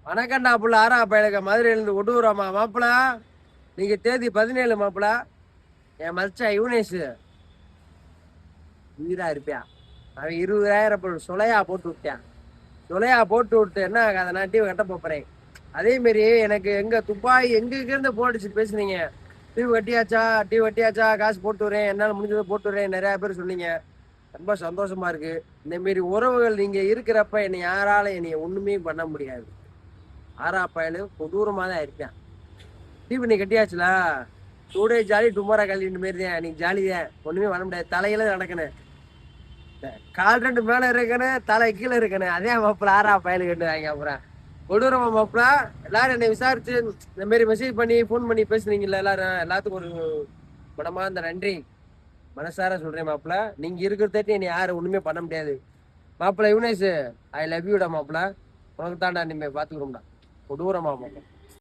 வணக்கண்டா புள்ள ஆறா பயலுக்க மதுரையிலேருந்து கொடூரமா மாப்பிள. நீங்க தேதி 17 மாப்பிள. என் மச்சா யூனேஷ் உயிரா இருப்பியா? அவன் 20,000 சொலையா போட்டு விட்டான். சொலையா போட்டு விட்டு என்ன ஆகாத நான் டிவி கட்ட போறேன். அதே மாதிரி எனக்கு எங்க துப்பாய் எங்க இருந்து போட்டுச்சு பேசுனீங்க. டிவி வட்டியாச்சா காசு போட்டு வரேன், என்னால முடிஞ்சதை போட்டு வரேன், நிறைய பேர் சொன்னீங்க. ரொம்ப சந்தோஷமா இருக்கு. இந்த மாதிரி உறவுகள் நீங்க இருக்கிறப்ப என்னை யாரால என்னைய ஒண்ணுமே பண்ண முடியாது. ஆறா பயலு கொடூரமா தான் இருப்பேன். டிவி நீ கட்டியாச்சுல, டூடே ஜாலி டுமாரா கல்வின்ற மாரி தான். நீ ஜாலி தான், ஒண்ணுமே பண்ண முடியாது. தலையில நடக்கணும், கால் ரெண்டு மேல இருக்கணும், தலை கீழே இருக்கணும். அதே மாப்பிள ஆறா பயலு கட்டுவாங்க. அப்புறம் கொடூரமா மாப்பிள. எல்லாரும் என்னை விசாரிச்சு இந்த மாதிரி மெசேஜ் பண்ணி ஃபோன் பண்ணி பேசுனீங்கல்ல, எல்லாத்துக்கும் ஒரு மனமார்ந்த நன்றி. மனசார சொல்றேன் மாப்பிள. நீங்க இருக்கிறதே என்னை யாரும் ஒண்ணுமே பண்ண முடியாது. மாப்பிள யுவனேஷ், ஐ லவ் யூடா மாப்பிள. உனக்கு தாண்டா இனிமே பாத்துக்கிறோம்டா. கொடூரமா மாப்பிள.